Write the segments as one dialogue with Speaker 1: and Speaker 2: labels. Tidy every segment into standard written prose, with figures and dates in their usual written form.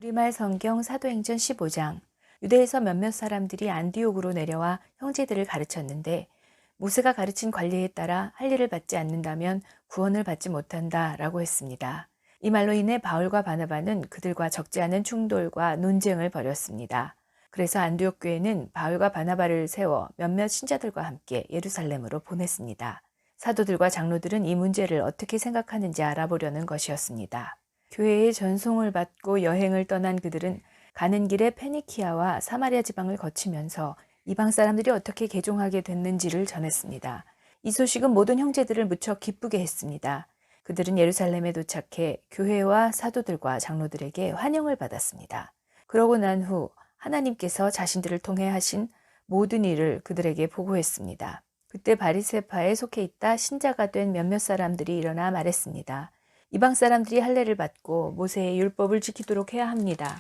Speaker 1: 우리말 성경 사도행전 15장. 유대에서 몇몇 사람들이 안디옥으로 내려와 형제들을 가르쳤는데 모세가 가르친 관리에 따라 할 일을 받지 않는다면 구원을 받지 못한다라고 했습니다. 이 말로 인해 바울과 바나바는 그들과 적지 않은 충돌과 논쟁을 벌였습니다. 그래서 안디옥 교회는 바울과 바나바를 세워 몇몇 신자들과 함께 예루살렘으로 보냈습니다. 사도들과 장로들은 이 문제를 어떻게 생각하는지 알아보려는 것이었습니다. 교회의 전송을 받고 여행을 떠난 그들은 가는 길에 페니키아와 사마리아 지방을 거치면서 이방 사람들이 어떻게 개종하게 됐는지를 전했습니다. 이 소식은 모든 형제들을 무척 기쁘게 했습니다. 그들은 예루살렘에 도착해 교회와 사도들과 장로들에게 환영을 받았습니다. 그러고 난 후 하나님께서 자신들을 통해 하신 모든 일을 그들에게 보고했습니다. 그때 바리새파에 속해 있다 신자가 된 몇몇 사람들이 일어나 말했습니다. 이방 사람들이 할례를 받고 모세의 율법을 지키도록 해야 합니다.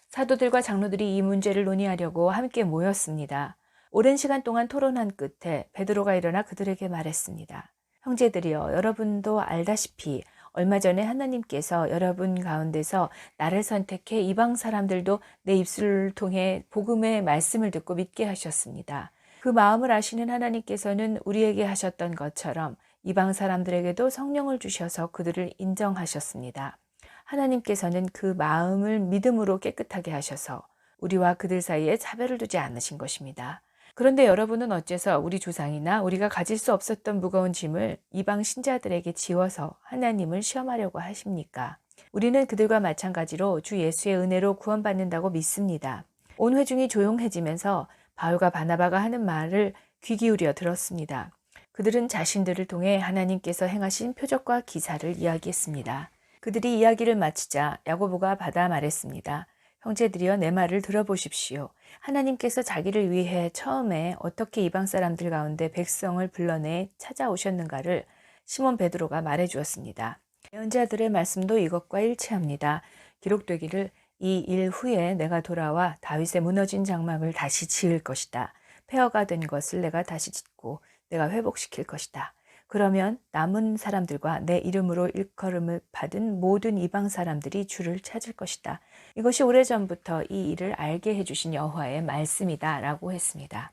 Speaker 1: 사도들과 장로들이 이 문제를 논의하려고 함께 모였습니다. 오랜 시간 동안 토론한 끝에 베드로가 일어나 그들에게 말했습니다. 형제들이여, 여러분도 알다시피 얼마 전에 하나님께서 여러분 가운데서 나를 선택해 이방 사람들도 내 입술을 통해 복음의 말씀을 듣고 믿게 하셨습니다. 그 마음을 아시는 하나님께서는 우리에게 하셨던 것처럼 이방 사람들에게도 성령을 주셔서 그들을 인정하셨습니다. 하나님께서는 그 마음을 믿음으로 깨끗하게 하셔서 우리와 그들 사이에 차별을 두지 않으신 것입니다. 그런데 여러분은 어째서 우리 조상이나 우리가 가질 수 없었던 무거운 짐을 이방 신자들에게 지워서 하나님을 시험하려고 하십니까? 우리는 그들과 마찬가지로 주 예수의 은혜로 구원받는다고 믿습니다. 온 회중이 조용해지면서 바울과 바나바가 하는 말을 귀 기울여 들었습니다. 그들은 자신들을 통해 하나님께서 행하신 표적과 기사를 이야기했습니다. 그들이 이야기를 마치자 야고보가 받아 말했습니다. 형제들이여, 내 말을 들어보십시오. 하나님께서 자기를 위해 처음에 어떻게 이방 사람들 가운데 백성을 불러내 찾아오셨는가를 시몬 베드로가 말해주었습니다. 예언자들의 말씀도 이것과 일치합니다. 기록되기를 이 일 후에 내가 돌아와 다윗의 무너진 장막을 다시 지을 것이다. 폐허가 된 것을 내가 다시 짓고 내가 회복시킬 것이다. 그러면 남은 사람들과 내 이름으로 일컬음을 받은 모든 이방 사람들이 주를 찾을 것이다. 이것이 오래전부터 이 일을 알게 해주신 여호와의 말씀이다 라고 했습니다.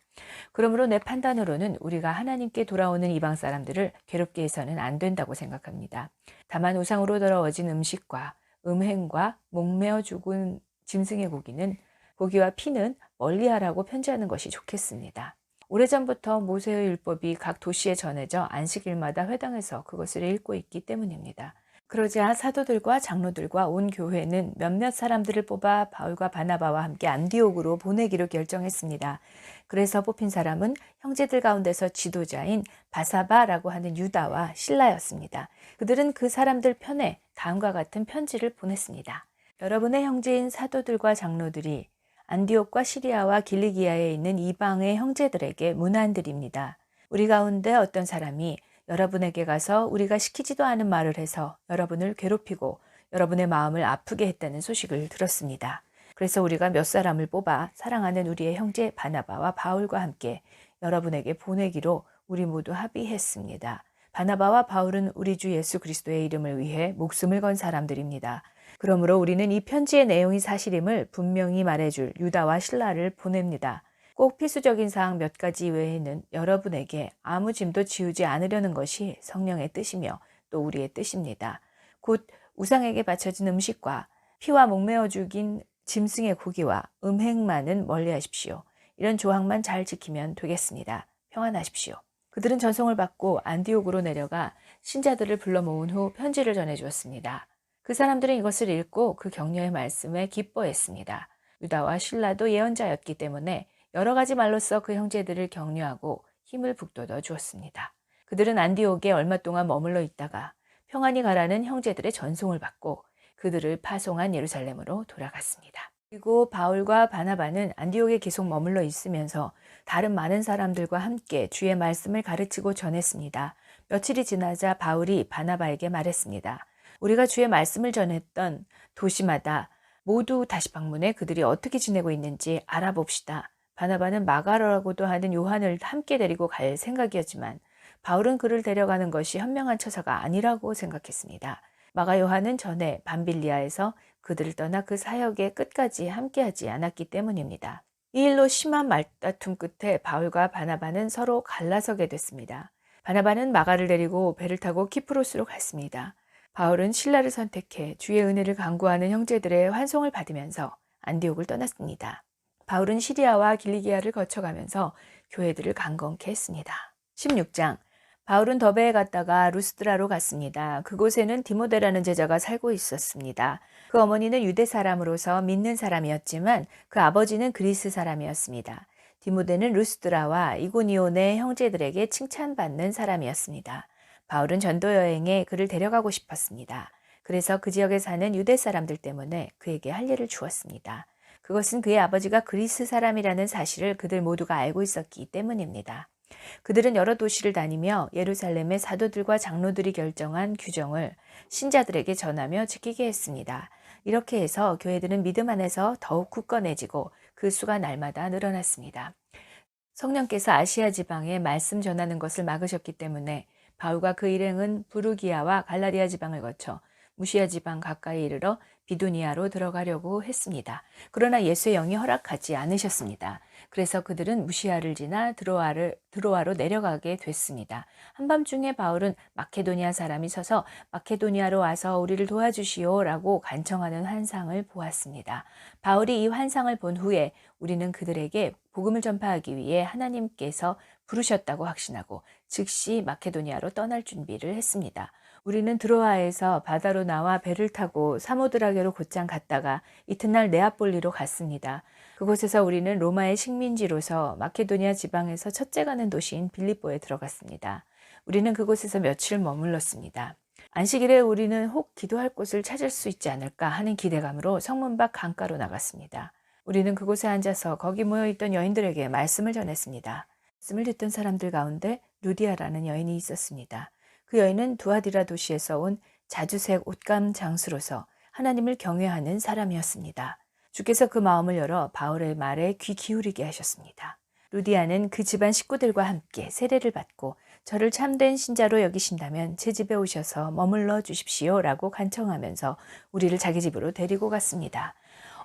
Speaker 1: 그러므로 내 판단으로는 우리가 하나님께 돌아오는 이방 사람들을 괴롭게 해서는 안 된다고 생각합니다. 다만 우상으로 더러워진 음식과 음행과 목매어 죽은 짐승의 고기와 피는 멀리하라고 편지하는 것이 좋겠습니다. 오래전부터 모세의 율법이 각 도시에 전해져 안식일마다 회당에서 그것을 읽고 있기 때문입니다. 그러자 사도들과 장로들과 온 교회는 몇몇 사람들을 뽑아 바울과 바나바와 함께 안디옥으로 보내기로 결정했습니다. 그래서 뽑힌 사람은 형제들 가운데서 지도자인 바사바라고 하는 유다와 실라였습니다. 그들은 그 사람들 편에 다음과 같은 편지를 보냈습니다. 여러분의 형제인 사도들과 장로들이 안디옥과 시리아와 길리기아에 있는 이방의 형제들에게 문안드립니다. 우리 가운데 어떤 사람이 여러분에게 가서 우리가 시키지도 않은 말을 해서 여러분을 괴롭히고 여러분의 마음을 아프게 했다는 소식을 들었습니다. 그래서 우리가 몇 사람을 뽑아 사랑하는 우리의 형제 바나바와 바울과 함께 여러분에게 보내기로 우리 모두 합의했습니다. 바나바와 바울은 우리 주 예수 그리스도의 이름을 위해 목숨을 건 사람들입니다. 그러므로 우리는 이 편지의 내용이 사실임을 분명히 말해줄 유다와 실라를 보냅니다. 꼭 필수적인 사항 몇 가지 외에는 여러분에게 아무 짐도 지우지 않으려는 것이 성령의 뜻이며 또 우리의 뜻입니다. 곧 우상에게 바쳐진 음식과 피와 목매어 죽인 짐승의 고기와 음행만은 멀리하십시오. 이런 조항만 잘 지키면 되겠습니다. 평안하십시오. 그들은 전송을 받고 안디옥으로 내려가 신자들을 불러 모은 후 편지를 전해주었습니다. 그 사람들은 이것을 읽고 그 격려의 말씀에 기뻐했습니다. 유다와 실라도 예언자였기 때문에 여러 가지 말로써 그 형제들을 격려하고 힘을 북돋워 주었습니다. 그들은 안디옥에 얼마 동안 머물러 있다가 평안히 가라는 형제들의 전송을 받고 그들을 파송한 예루살렘으로 돌아갔습니다. 그리고 바울과 바나바는 안디옥에 계속 머물러 있으면서 다른 많은 사람들과 함께 주의 말씀을 가르치고 전했습니다. 며칠이 지나자 바울이 바나바에게 말했습니다. 우리가 주의 말씀을 전했던 도시마다 모두 다시 방문해 그들이 어떻게 지내고 있는지 알아봅시다. 바나바는 마가라고도 하는 요한을 함께 데리고 갈 생각이었지만 바울은 그를 데려가는 것이 현명한 처사가 아니라고 생각했습니다. 마가 요한은 전에 밤빌리아에서 그들을 떠나 그 사역의 끝까지 함께하지 않았기 때문입니다. 이 일로 심한 말다툼 끝에 바울과 바나바는 서로 갈라서게 됐습니다. 바나바는 마가를 데리고 배를 타고 키프로스로 갔습니다. 바울은 신라를 선택해 주의 은혜를 간구하는 형제들의 환송을 받으면서 안디옥을 떠났습니다. 바울은 시리아와 길리기아를 거쳐가면서 교회들을 강건케 했습니다. 16장. 바울은 더베에 갔다가 루스드라로 갔습니다. 그곳에는 디모데라는 제자가 살고 있었습니다. 그 어머니는 유대 사람으로서 믿는 사람이었지만 그 아버지는 그리스 사람이었습니다. 디모데는 루스드라와 이고니온의 형제들에게 칭찬받는 사람이었습니다. 바울은 전도 여행에 그를 데려가고 싶었습니다. 그래서 그 지역에 사는 유대 사람들 때문에 그에게 할 일을 주었습니다. 그것은 그의 아버지가 그리스 사람이라는 사실을 그들 모두가 알고 있었기 때문입니다. 그들은 여러 도시를 다니며 예루살렘의 사도들과 장로들이 결정한 규정을 신자들에게 전하며 지키게 했습니다. 이렇게 해서 교회들은 믿음 안에서 더욱 굳건해지고 그 수가 날마다 늘어났습니다. 성령께서 아시아 지방에 말씀 전하는 것을 막으셨기 때문에 바울과 그 일행은 부르기아와 갈라디아 지방을 거쳐 무시아 지방 가까이 이르러 비두니아로 들어가려고 했습니다. 그러나 예수의 영이 허락하지 않으셨습니다. 그래서 그들은 무시아를 지나 드로아로 내려가게 됐습니다. 한밤중에 바울은 마케도니아 사람이 서서 마케도니아로 와서 우리를 도와주시오라고 간청하는 환상을 보았습니다. 바울이 이 환상을 본 후에 우리는 그들에게 복음을 전파하기 위해 하나님께서 부르셨다고 확신하고 즉시 마케도니아로 떠날 준비를 했습니다. 우리는 드로아에서 바다로 나와 배를 타고 사모드라게로 곧장 갔다가 이튿날 네아폴리로 갔습니다. 그곳에서 우리는 로마의 식민지로서 마케도니아 지방에서 첫째 가는 도시인 빌립보에 들어갔습니다. 우리는 그곳에서 며칠 머물렀습니다. 안식일에 우리는 혹 기도할 곳을 찾을 수 있지 않을까 하는 기대감으로 성문 밖 강가로 나갔습니다. 우리는 그곳에 앉아서 거기 모여있던 여인들에게 말씀을 전했습니다. 말씀을 듣던 사람들 가운데 루디아라는 여인이 있었습니다. 그 여인은 두아디라 도시에서 온 자주색 옷감 장수로서 하나님을 경외하는 사람이었습니다. 주께서 그 마음을 열어 바울의 말에 귀 기울이게 하셨습니다. 루디아는 그 집안 식구들과 함께 세례를 받고 저를 참된 신자로 여기신다면 제 집에 오셔서 머물러 주십시오라고 간청하면서 우리를 자기 집으로 데리고 갔습니다.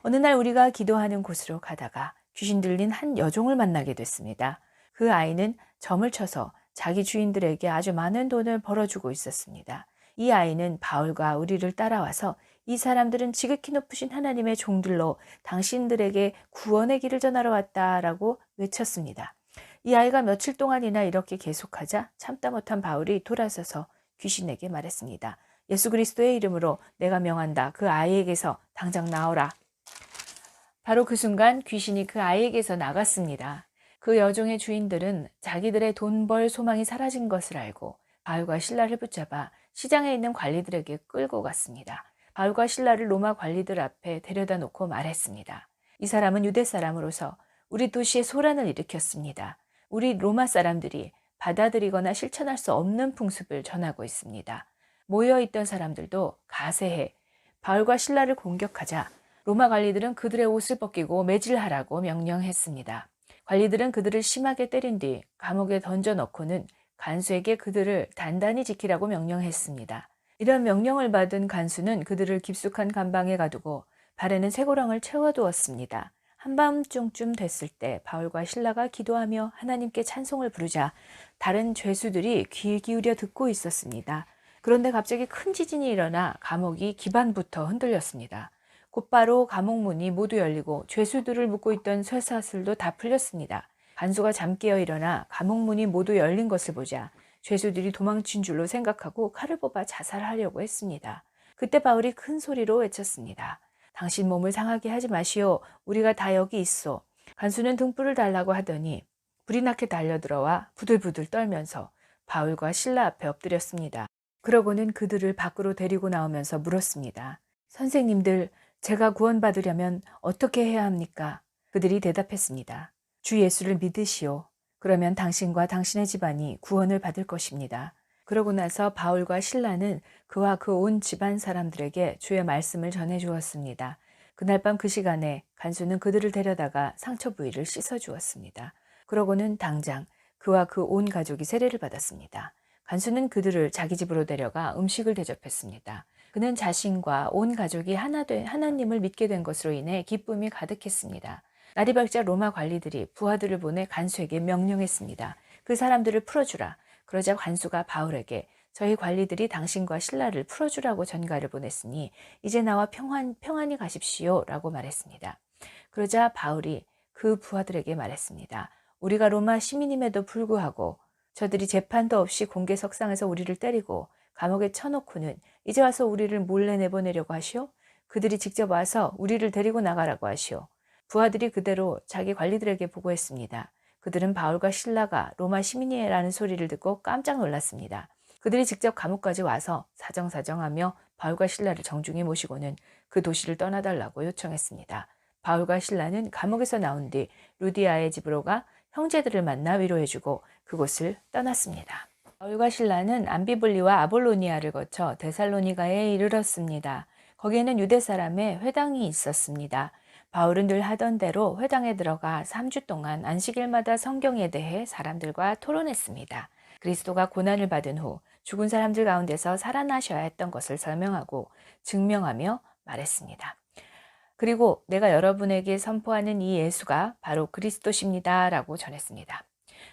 Speaker 1: 어느 날 우리가 기도하는 곳으로 가다가 귀신 들린 한 여종을 만나게 됐습니다. 그 아이는 점을 쳐서 자기 주인들에게 아주 많은 돈을 벌어주고 있었습니다. 이 아이는 바울과 우리를 따라와서 이 사람들은 지극히 높으신 하나님의 종들로 당신들에게 구원의 길을 전하러 왔다라고 외쳤습니다. 이 아이가 며칠 동안이나 이렇게 계속하자 참다 못한 바울이 돌아서서 귀신에게 말했습니다. 예수 그리스도의 이름으로 내가 명한다. 그 아이에게서 당장 나오라. 바로 그 순간 귀신이 그 아이에게서 나갔습니다. 그 여종의 주인들은 자기들의 돈 벌 소망이 사라진 것을 알고 바울과 실라를 붙잡아 시장에 있는 관리들에게 끌고 갔습니다. 바울과 실라를 로마 관리들 앞에 데려다 놓고 말했습니다. 이 사람은 유대 사람으로서 우리 도시에 소란을 일으켰습니다. 우리 로마 사람들이 받아들이거나 실천할 수 없는 풍습을 전하고 있습니다. 모여있던 사람들도 가세해 바울과 실라를 공격하자 로마 관리들은 그들의 옷을 벗기고 매질하라고 명령했습니다. 관리들은 그들을 심하게 때린 뒤 감옥에 던져 넣고는 간수에게 그들을 단단히 지키라고 명령했습니다. 이런 명령을 받은 간수는 그들을 깊숙한 감방에 가두고 발에는 쇠고랑을 채워두었습니다. 한밤중쯤 됐을 때 바울과 실라가 기도하며 하나님께 찬송을 부르자 다른 죄수들이 귀 기울여 듣고 있었습니다. 그런데 갑자기 큰 지진이 일어나 감옥이 기반부터 흔들렸습니다. 곧바로 감옥 문이 모두 열리고 죄수들을 묶고 있던 쇠사슬도 다 풀렸습니다. 간수가 잠깨어 일어나 감옥 문이 모두 열린 것을 보자 죄수들이 도망친 줄로 생각하고 칼을 뽑아 자살하려고 했습니다. 그때 바울이 큰 소리로 외쳤습니다. 당신 몸을 상하게 하지 마시오. 우리가 다 여기 있어. 간수는 등불을 달라고 하더니 불이 나게 달려들어와 부들부들 떨면서 바울과 실라 앞에 엎드렸습니다. 그러고는 그들을 밖으로 데리고 나오면서 물었습니다. 선생님들, 제가 구원받으려면 어떻게 해야 합니까? 그들이 대답했습니다. 주 예수를 믿으시오. 그러면 당신과 당신의 집안이 구원을 받을 것입니다. 그러고 나서 바울과 실라는 그와 그 온 집안 사람들에게 주의 말씀을 전해 주었습니다. 그날 밤 그 시간에 간수는 그들을 데려다가 상처 부위를 씻어 주었습니다. 그러고는 당장 그와 그 온 가족이 세례를 받았습니다. 간수는 그들을 자기 집으로 데려가 음식을 대접했습니다. 그는 자신과 온 가족이 하나 된 하나님을 믿게 된 것으로 인해 기쁨이 가득했습니다. 날이 밝자 로마 관리들이 부하들을 보내 간수에게 명령했습니다. 그 사람들을 풀어주라. 그러자 관수가 바울에게 저희 관리들이 당신과 신라를 풀어주라고 전가를 보냈으니 이제 나와 평안히 가십시오 라고 말했습니다. 그러자 바울이 그 부하들에게 말했습니다. 우리가 로마 시민임에도 불구하고 저들이 재판도 없이 공개 석상에서 우리를 때리고 감옥에 쳐놓고는 이제 와서 우리를 몰래 내보내려고 하시오? 그들이 직접 와서 우리를 데리고 나가라고 하시오. 부하들이 그대로 자기 관리들에게 보고했습니다. 그들은 바울과 신라가 로마 시민이라는 소리를 듣고 깜짝 놀랐습니다. 그들이 직접 감옥까지 와서 사정사정하며 바울과 신라를 정중히 모시고는 그 도시를 떠나달라고 요청했습니다. 바울과 신라는 감옥에서 나온 뒤 루디아의 집으로 가 형제들을 만나 위로해주고 그곳을 떠났습니다. 바울과 신라는 암비블리와 아볼로니아를 거쳐 데살로니가에 이르렀습니다. 거기에는 유대 사람의 회당이 있었습니다. 바울은 늘 하던 대로 회당에 들어가 3주 동안 안식일마다 성경에 대해 사람들과 토론했습니다. 그리스도가 고난을 받은 후 죽은 사람들 가운데서 살아나셔야 했던 것을 설명하고 증명하며 말했습니다. 그리고 내가 여러분에게 선포하는 이 예수가 바로 그리스도십니다 라고 전했습니다.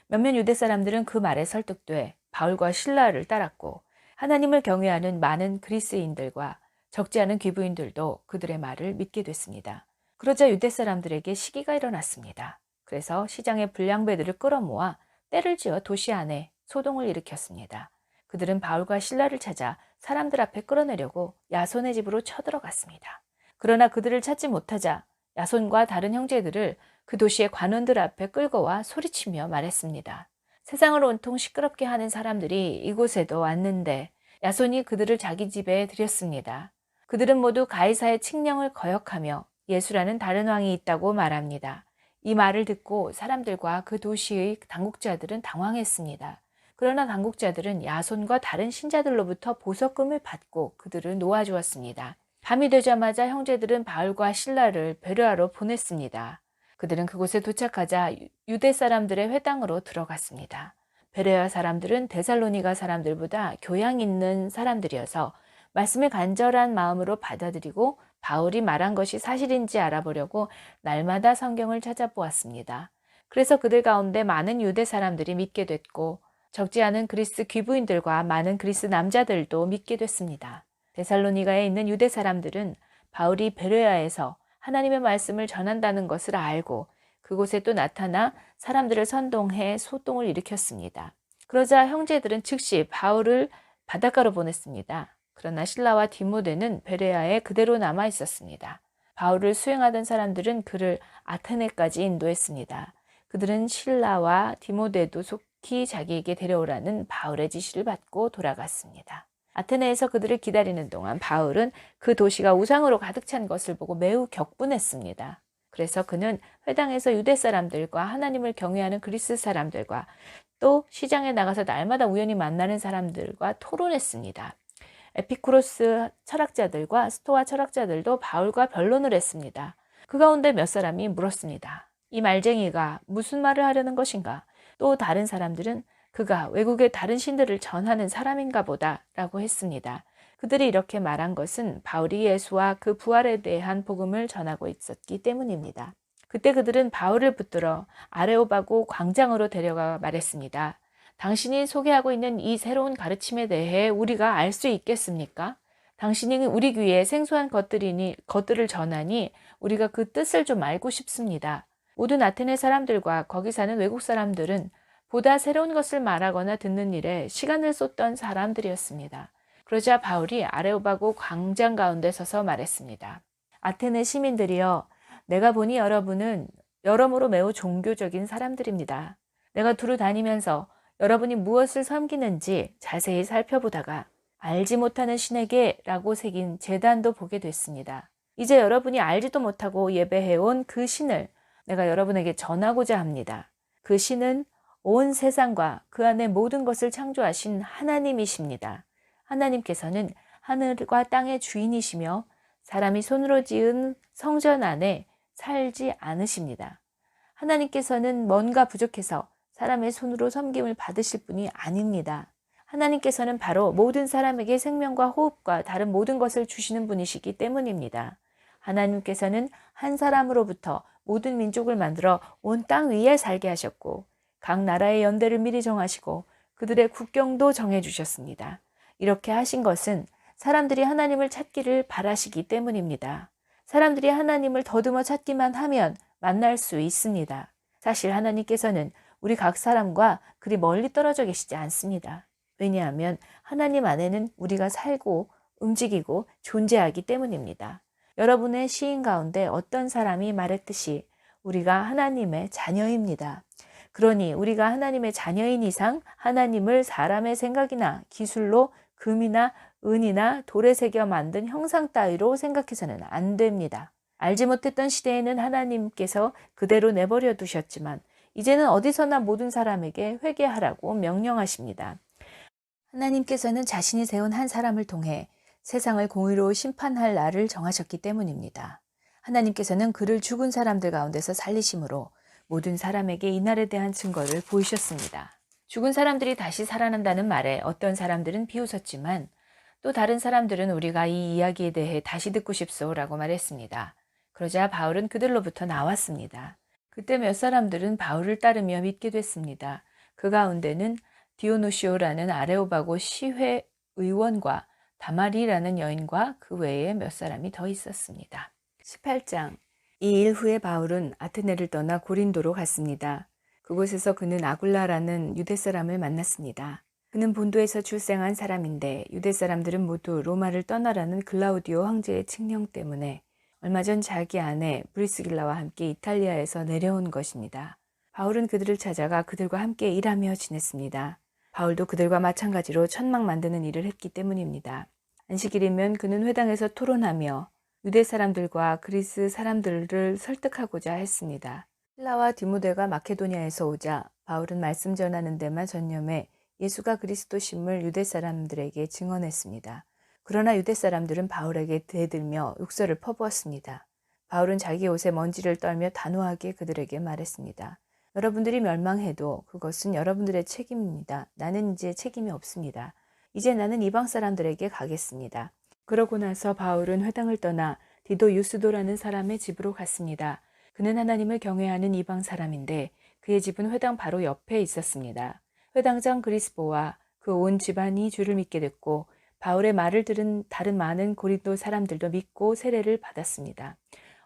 Speaker 1: 몇몇 유대 사람들은 그 말에 설득돼 바울과 신라를 따랐고 하나님을 경외하는 많은 그리스인들과 적지 않은 귀부인들도 그들의 말을 믿게 됐습니다. 그러자 유대 사람들에게 시기가 일어났습니다. 그래서 시장의 불량배들을 끌어모아 떼를 지어 도시 안에 소동을 일으켰습니다. 그들은 바울과 신라를 찾아 사람들 앞에 끌어내려고 야손의 집으로 쳐들어갔습니다. 그러나 그들을 찾지 못하자 야손과 다른 형제들을 그 도시의 관원들 앞에 끌고 와 소리치며 말했습니다. 세상을 온통 시끄럽게 하는 사람들이 이곳에도 왔는데 야손이 그들을 자기 집에 들였습니다. 그들은 모두 가이사의 칙령을 거역하며 예수라는 다른 왕이 있다고 말합니다. 이 말을 듣고 사람들과 그 도시의 당국자들은 당황했습니다. 그러나 당국자들은 야손과 다른 신자들로부터 보석금을 받고 그들을 놓아주었습니다. 밤이 되자마자 형제들은 바울과 신라를 베르아로 보냈습니다. 그들은 그곳에 도착하자 유대 사람들의 회당으로 들어갔습니다. 베레아 사람들은 데살로니가 사람들보다 교양 있는 사람들이어서 말씀을 간절한 마음으로 받아들이고 바울이 말한 것이 사실인지 알아보려고 날마다 성경을 찾아보았습니다. 그래서 그들 가운데 많은 유대 사람들이 믿게 됐고 적지 않은 그리스 귀부인들과 많은 그리스 남자들도 믿게 됐습니다. 데살로니가에 있는 유대 사람들은 바울이 베레아에서 하나님의 말씀을 전한다는 것을 알고 그곳에 또 나타나 사람들을 선동해 소동을 일으켰습니다. 그러자 형제들은 즉시 바울을 바닷가로 보냈습니다. 그러나 신라와 디모데는 베레아에 그대로 남아 있었습니다. 바울을 수행하던 사람들은 그를 아테네까지 인도했습니다. 그들은 신라와 디모데도 속히 자기에게 데려오라는 바울의 지시를 받고 돌아갔습니다. 아테네에서 그들을 기다리는 동안 바울은 그 도시가 우상으로 가득 찬 것을 보고 매우 격분했습니다. 그래서 그는 회당에서 유대 사람들과 하나님을 경외하는 그리스 사람들과 또 시장에 나가서 날마다 우연히 만나는 사람들과 토론했습니다. 에피쿠로스 철학자들과 스토아 철학자들도 바울과 변론을 했습니다. 그 가운데 몇 사람이 물었습니다. 이 말쟁이가 무슨 말을 하려는 것인가? 또 다른 사람들은 그가 외국의 다른 신들을 전하는 사람인가 보다 라고 했습니다. 그들이 이렇게 말한 것은 바울이 예수와 그 부활에 대한 복음을 전하고 있었기 때문입니다. 그때 그들은 바울을 붙들어 아레오바고 광장으로 데려가 말했습니다. 당신이 소개하고 있는 이 새로운 가르침에 대해 우리가 알 수 있겠습니까? 당신이 우리 귀에 생소한 것들을 전하니 우리가 그 뜻을 좀 알고 싶습니다. 모든 아테네 사람들과 거기 사는 외국 사람들은 보다 새로운 것을 말하거나 듣는 일에 시간을 쏟던 사람들이었습니다. 그러자 바울이 아레오바고 광장 가운데 서서 말했습니다. 아테네 시민들이여, 내가 보니 여러분은 여러모로 매우 종교적인 사람들입니다. 내가 두루 다니면서 여러분이 무엇을 섬기는지 자세히 살펴보다가 알지 못하는 신에게 라고 새긴 제단도 보게 됐습니다. 이제 여러분이 알지도 못하고 예배해온 그 신을 내가 여러분에게 전하고자 합니다. 그 신은 온 세상과 그 안에 모든 것을 창조하신 하나님이십니다. 하나님께서는 하늘과 땅의 주인이시며 사람이 손으로 지은 성전 안에 살지 않으십니다. 하나님께서는 뭔가 부족해서 사람의 손으로 섬김을 받으실 분이 아닙니다. 하나님께서는 바로 모든 사람에게 생명과 호흡과 다른 모든 것을 주시는 분이시기 때문입니다. 하나님께서는 한 사람으로부터 모든 민족을 만들어 온 땅 위에 살게 하셨고 각 나라의 연대를 미리 정하시고 그들의 국경도 정해주셨습니다. 이렇게 하신 것은 사람들이 하나님을 찾기를 바라시기 때문입니다. 사람들이 하나님을 더듬어 찾기만 하면 만날 수 있습니다. 사실 하나님께서는 우리 각 사람과 그리 멀리 떨어져 계시지 않습니다. 왜냐하면 하나님 안에는 우리가 살고 움직이고 존재하기 때문입니다. 여러분의 시인 가운데 어떤 사람이 말했듯이 우리가 하나님의 자녀입니다. 그러니 우리가 하나님의 자녀인 이상 하나님을 사람의 생각이나 기술로 금이나 은이나 돌에 새겨 만든 형상 따위로 생각해서는 안 됩니다. 알지 못했던 시대에는 하나님께서 그대로 내버려 두셨지만 이제는 어디서나 모든 사람에게 회개하라고 명령하십니다. 하나님께서는 자신이 세운 한 사람을 통해 세상을 공의로 심판할 날을 정하셨기 때문입니다. 하나님께서는 그를 죽은 사람들 가운데서 살리심으로 모든 사람에게 이 날에 대한 증거를 보이셨습니다. 죽은 사람들이 다시 살아난다는 말에 어떤 사람들은 비웃었지만 또 다른 사람들은 우리가 이 이야기에 대해 다시 듣고 싶소라고 말했습니다. 그러자 바울은 그들로부터 나왔습니다. 그때 몇 사람들은 바울을 따르며 믿게 됐습니다. 그 가운데는 디오누시오라는 아레오바고 시회 의원과 다마리라는 여인과 그 외에 몇 사람이 더 있었습니다. 18장. 이 일 후에 바울은 아테네를 떠나 고린도로 갔습니다. 그곳에서 그는 아굴라라는 유대 사람을 만났습니다. 그는 본도에서 출생한 사람인데 유대 사람들은 모두 로마를 떠나라는 글라우디오 황제의 칙령 때문에 얼마 전 자기 아내 브리스길라와 함께 이탈리아에서 내려온 것입니다. 바울은 그들을 찾아가 그들과 함께 일하며 지냈습니다. 바울도 그들과 마찬가지로 천막 만드는 일을 했기 때문입니다. 안식일이면 그는 회당에서 토론하며 유대 사람들과 그리스 사람들을 설득하고자 했습니다. 실라와 디모데가 마케도니아에서 오자 바울은 말씀 전하는 데만 전념해 예수가 그리스도심을 유대 사람들에게 증언했습니다. 그러나 유대 사람들은 바울에게 대들며 욕설을 퍼부었습니다. 바울은 자기 옷에 먼지를 떨며 단호하게 그들에게 말했습니다. 여러분들이 멸망해도 그것은 여러분들의 책임입니다. 나는 이제 책임이 없습니다. 이제 나는 이방 사람들에게 가겠습니다. 그러고 나서 바울은 회당을 떠나 디도 유스도라는 사람의 집으로 갔습니다. 그는 하나님을 경외하는 이방 사람인데 그의 집은 회당 바로 옆에 있었습니다. 회당장 그리스보와 그 온 집안이 주를 믿게 됐고 바울의 말을 들은 다른 많은 고린도 사람들도 믿고 세례를 받았습니다.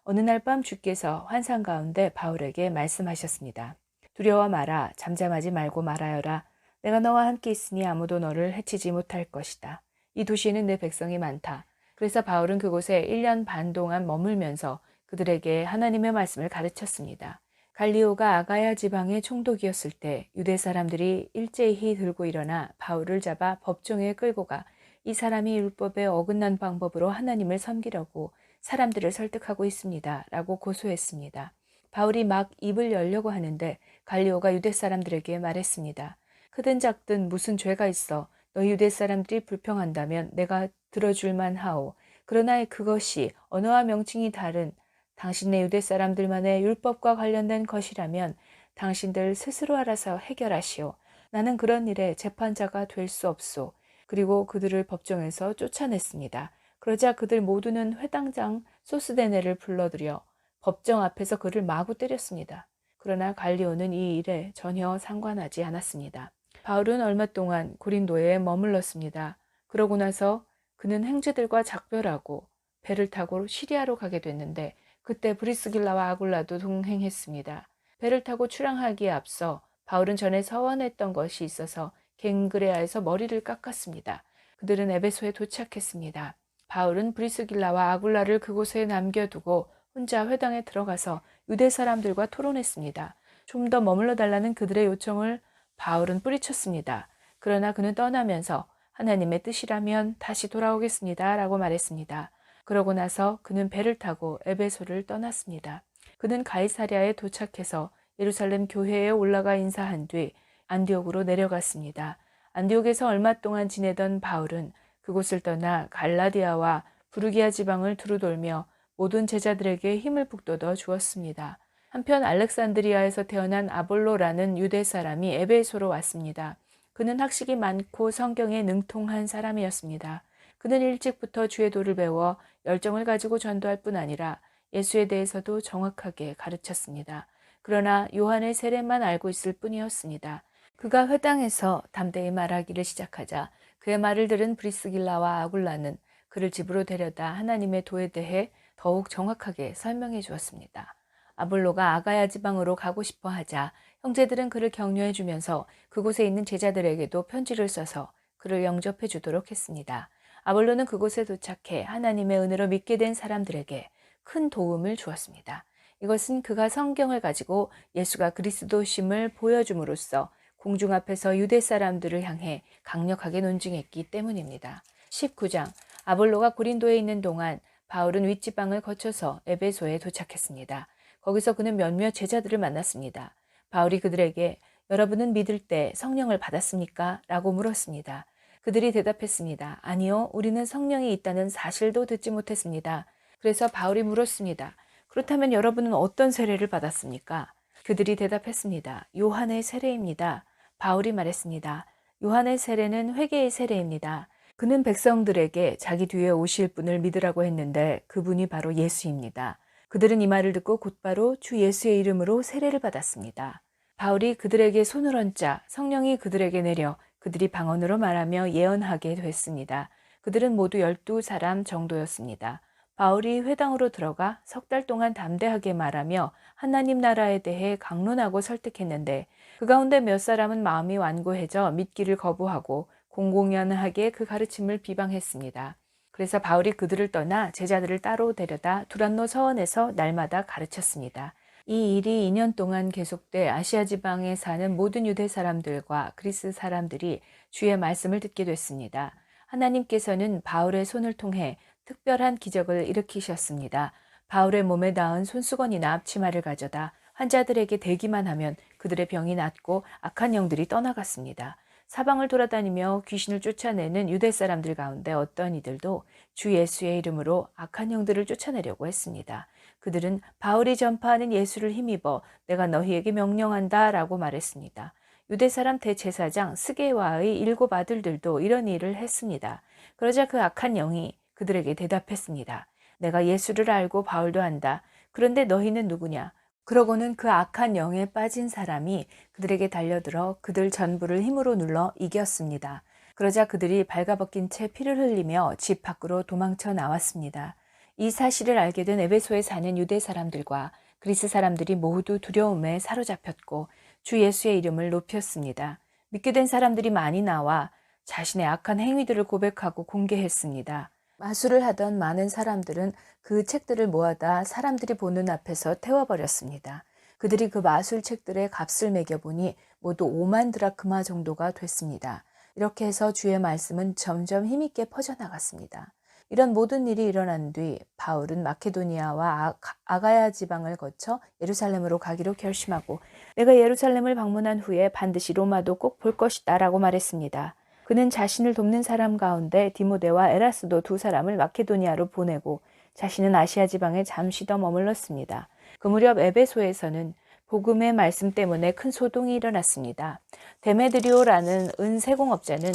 Speaker 1: 어느 날 밤 주께서 환상 가운데 바울에게 말씀하셨습니다. 두려워 마라. 잠잠하지 말고 말하여라. 내가 너와 함께 있으니 아무도 너를 해치지 못할 것이다. 이 도시에는 내 백성이 많다. 그래서 바울은 그곳에 1년 반 동안 머물면서 그들에게 하나님의 말씀을 가르쳤습니다. 갈리오가 아가야 지방의 총독이었을 때 유대 사람들이 일제히 들고 일어나 바울을 잡아 법정에 끌고 가 이 사람이 율법에 어긋난 방법으로 하나님을 섬기려고 사람들을 설득하고 있습니다. 라고 고소했습니다. 바울이 막 입을 열려고 하는데 갈리오가 유대 사람들에게 말했습니다. 크든 작든 무슨 죄가 있어. 너희 유대 사람들이 불평한다면 내가 들어줄만 하오. 그러나 그것이 언어와 명칭이 다른 당신네 유대 사람들만의 율법과 관련된 것이라면 당신들 스스로 알아서 해결하시오. 나는 그런 일에 재판자가 될 수 없소. 그리고 그들을 법정에서 쫓아냈습니다. 그러자 그들 모두는 회당장 소스데네를 불러들여 법정 앞에서 그를 마구 때렸습니다. 그러나 갈리오는 이 일에 전혀 상관하지 않았습니다. 바울은 얼마 동안 고린도에 머물렀습니다. 그러고 나서 그는 형제들과 작별하고 배를 타고 시리아로 가게 됐는데 그때 브리스길라와 아굴라도 동행했습니다. 배를 타고 출항하기에 앞서 바울은 전에 서원했던 것이 있어서 갱그레아에서 머리를 깎았습니다. 그들은 에베소에 도착했습니다. 바울은 브리스길라와 아굴라를 그곳에 남겨두고 혼자 회당에 들어가서 유대 사람들과 토론했습니다. 좀 더 머물러 달라는 그들의 요청을 바울은 뿌리쳤습니다. 그러나 그는 떠나면서 하나님의 뜻이라면 다시 돌아오겠습니다. 라고 말했습니다. 그러고 나서 그는 배를 타고 에베소를 떠났습니다. 그는 가이사랴에 도착해서 예루살렘 교회에 올라가 인사한 뒤 안디옥으로 내려갔습니다. 안디옥에서 얼마 동안 지내던 바울은 그곳을 떠나 갈라디아와 부르기아 지방을 두루 돌며 모든 제자들에게 힘을 북돋워 주었습니다. 한편 알렉산드리아에서 태어난 아볼로라는 유대 사람이 에베소로 왔습니다. 그는 학식이 많고 성경에 능통한 사람이었습니다. 그는 일찍부터 주의 도를 배워 열정을 가지고 전도할 뿐 아니라 예수에 대해서도 정확하게 가르쳤습니다. 그러나 요한의 세례만 알고 있을 뿐이었습니다. 그가 회당에서 담대히 말하기를 시작하자 그의 말을 들은 브리스길라와 아굴라는 그를 집으로 데려다 하나님의 도에 대해 더욱 정확하게 설명해 주었습니다. 아볼로가 아가야 지방으로 가고 싶어 하자 형제들은 그를 격려해 주면서 그곳에 있는 제자들에게도 편지를 써서 그를 영접해 주도록 했습니다. 아볼로는 그곳에 도착해 하나님의 은혜로 믿게 된 사람들에게 큰 도움을 주었습니다. 이것은 그가 성경을 가지고 예수가 그리스도심을 보여줌으로써 공중 앞에서 유대 사람들을 향해 강력하게 논증했기 때문입니다. 19장 아볼로가 고린도에 있는 동안 바울은 윗지방을 거쳐서 에베소에 도착했습니다. 거기서 그는 몇몇 제자들을 만났습니다. 바울이 그들에게 여러분은 믿을 때 성령을 받았습니까? 라고 물었습니다. 그들이 대답했습니다. 아니요, 우리는 성령이 있다는 사실도 듣지 못했습니다. 그래서 바울이 물었습니다. 그렇다면 여러분은 어떤 세례를 받았습니까? 그들이 대답했습니다. 요한의 세례입니다. 바울이 말했습니다. 요한의 세례는 회개의 세례입니다. 그는 백성들에게 자기 뒤에 오실 분을 믿으라고 했는데 그분이 바로 예수입니다. 그들은 이 말을 듣고 곧바로 주 예수의 이름으로 세례를 받았습니다. 바울이 그들에게 손을 얹자 성령이 그들에게 내려 그들이 방언으로 말하며 예언하게 됐습니다. 그들은 모두 12사람 정도였습니다. 바울이 회당으로 들어가 석 달 동안 담대하게 말하며 하나님 나라에 대해 강론하고 설득했는데 그 가운데 몇 사람은 마음이 완고해져 믿기를 거부하고 공공연하게 그 가르침을 비방했습니다. 그래서 바울이 그들을 떠나 제자들을 따로 데려다 두란노 서원에서 날마다 가르쳤습니다. 이 일이 2년 동안 계속돼 아시아 지방에 사는 모든 유대 사람들과 그리스 사람들이 주의 말씀을 듣게 됐습니다. 하나님께서는 바울의 손을 통해 특별한 기적을 일으키셨습니다. 바울의 몸에 닿은 손수건이나 앞치마를 가져다 환자들에게 대기만 하면 그들의 병이 낫고 악한 영들이 떠나갔습니다. 사방을 돌아다니며 귀신을 쫓아내는 유대 사람들 가운데 어떤 이들도 주 예수의 이름으로 악한 영들을 쫓아내려고 했습니다. 그들은 바울이 전파하는 예수를 힘입어 내가 너희에게 명령한다 라고 말했습니다. 유대 사람 대제사장 스게와의 7 아들들도 이런 일을 했습니다. 그러자 그 악한 영이 그들에게 대답했습니다. 내가 예수를 알고 바울도 안다. 그런데 너희는 누구냐? 그러고는 그 악한 영에 빠진 사람이 그들에게 달려들어 그들 전부를 힘으로 눌러 이겼습니다. 그러자 그들이 발가벗긴 채 피를 흘리며 집 밖으로 도망쳐 나왔습니다. 이 사실을 알게 된 에베소에 사는 유대 사람들과 그리스 사람들이 모두 두려움에 사로잡혔고 주 예수의 이름을 높였습니다. 믿게 된 사람들이 많이 나와 자신의 악한 행위들을 고백하고 공개했습니다. 마술을 하던 많은 사람들은 그 책들을 모아다 사람들이 보는 앞에서 태워버렸습니다. 그들이 그 마술책들의 값을 매겨보니 모두 5만 드라크마 정도가 됐습니다. 이렇게 해서 주의 말씀은 점점 힘있게 퍼져나갔습니다. 이런 모든 일이 일어난 뒤 바울은 마케도니아와 아가야 지방을 거쳐 예루살렘으로 가기로 결심하고 내가 예루살렘을 방문한 후에 반드시 로마도 꼭 볼 것이다 라고 말했습니다. 그는 자신을 돕는 사람 가운데 디모데와 에라스도 2사람을 마케도니아로 보내고 자신은 아시아 지방에 잠시 더 머물렀습니다. 그 무렵 에베소에서는 복음의 말씀 때문에 큰 소동이 일어났습니다. 데메드리오라는 은 세공업자는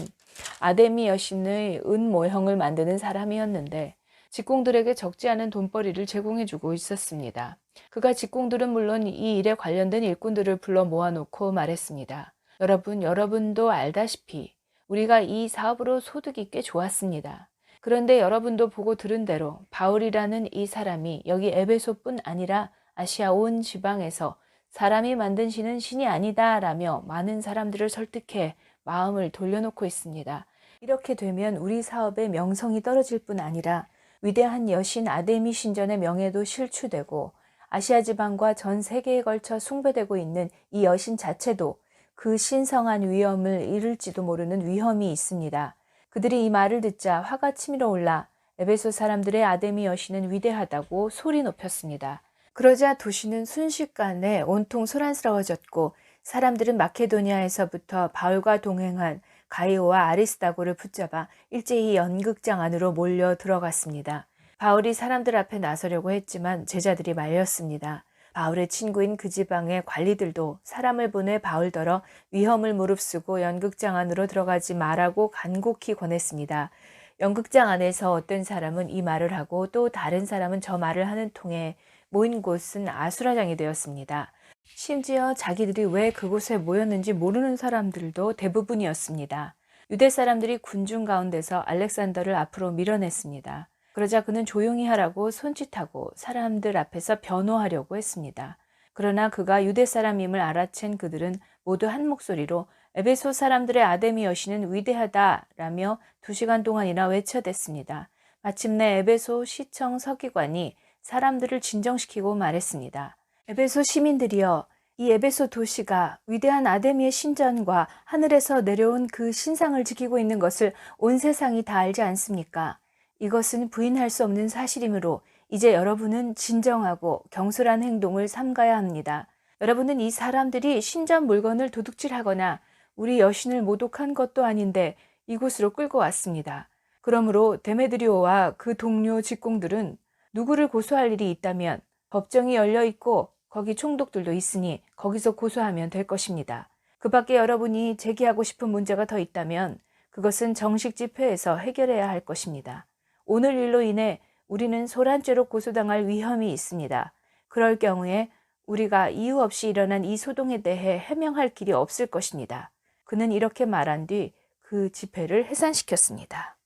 Speaker 1: 아데미 여신의 은 모형을 만드는 사람이었는데 직공들에게 적지 않은 돈벌이를 제공해주고 있었습니다. 그가 직공들은 물론 이 일에 관련된 일꾼들을 불러 모아놓고 말했습니다. 여러분도 알다시피 우리가 이 사업으로 소득이 꽤 좋았습니다. 그런데 여러분도 보고 들은 대로 바울이라는 이 사람이 여기 에베소뿐 아니라 아시아 온 지방에서 사람이 만든 신은 신이 아니다 라며 많은 사람들을 설득해 마음을 돌려놓고 있습니다. 이렇게 되면 우리 사업의 명성이 떨어질 뿐 아니라 위대한 여신 아데미 신전의 명예도 실추되고 아시아 지방과 전 세계에 걸쳐 숭배되고 있는 이 여신 자체도 그 신성한 위엄을 잃을지도 모르는 위험이 있습니다. 그들이 이 말을 듣자 화가 치밀어 올라 에베소 사람들의 아데미 여신은 위대하다고 소리 높였습니다. 그러자 도시는 순식간에 온통 소란스러워졌고 사람들은 마케도니아에서부터 바울과 동행한 가이오와 아리스다고를 붙잡아 일제히 연극장 안으로 몰려 들어갔습니다. 바울이 사람들 앞에 나서려고 했지만 제자들이 말렸습니다. 바울의 친구인 그 지방의 관리들도 사람을 보내 바울더러 위험을 무릅쓰고 연극장 안으로 들어가지 말라고 간곡히 권했습니다. 연극장 안에서 어떤 사람은 이 말을 하고 또 다른 사람은 저 말을 하는 통에 모인 곳은 아수라장이 되었습니다. 심지어 자기들이 왜 그곳에 모였는지 모르는 사람들도 대부분이었습니다. 유대 사람들이 군중 가운데서 알렉산더를 앞으로 밀어냈습니다. 그러자 그는 조용히 하라고 손짓하고 사람들 앞에서 변호하려고 했습니다. 그러나 그가 유대 사람임을 알아챈 그들은 모두 한 목소리로 에베소 사람들의 아데미 여신은 위대하다라며 2시간 동안이나 외쳐댔습니다. 마침내 에베소 시청 서기관이 사람들을 진정시키고 말했습니다. 에베소 시민들이여, 이 에베소 도시가 위대한 아데미의 신전과 하늘에서 내려온 그 신상을 지키고 있는 것을 온 세상이 다 알지 않습니까? 이것은 부인할 수 없는 사실이므로 이제 여러분은 진정하고 경솔한 행동을 삼가야 합니다. 여러분은 이 사람들이 신전 물건을 도둑질하거나 우리 여신을 모독한 것도 아닌데 이곳으로 끌고 왔습니다. 그러므로 데메드리오와 그 동료 직공들은 누구를 고소할 일이 있다면 법정이 열려 있고 거기 총독들도 있으니 거기서 고소하면 될 것입니다. 그 밖에 여러분이 제기하고 싶은 문제가 더 있다면 그것은 정식 집회에서 해결해야 할 것입니다. 오늘 일로 인해 우리는 소란죄로 고소당할 위험이 있습니다. 그럴 경우에 우리가 이유 없이 일어난 이 소동에 대해 해명할 길이 없을 것입니다. 그는 이렇게 말한 뒤 그 집회를 해산시켰습니다.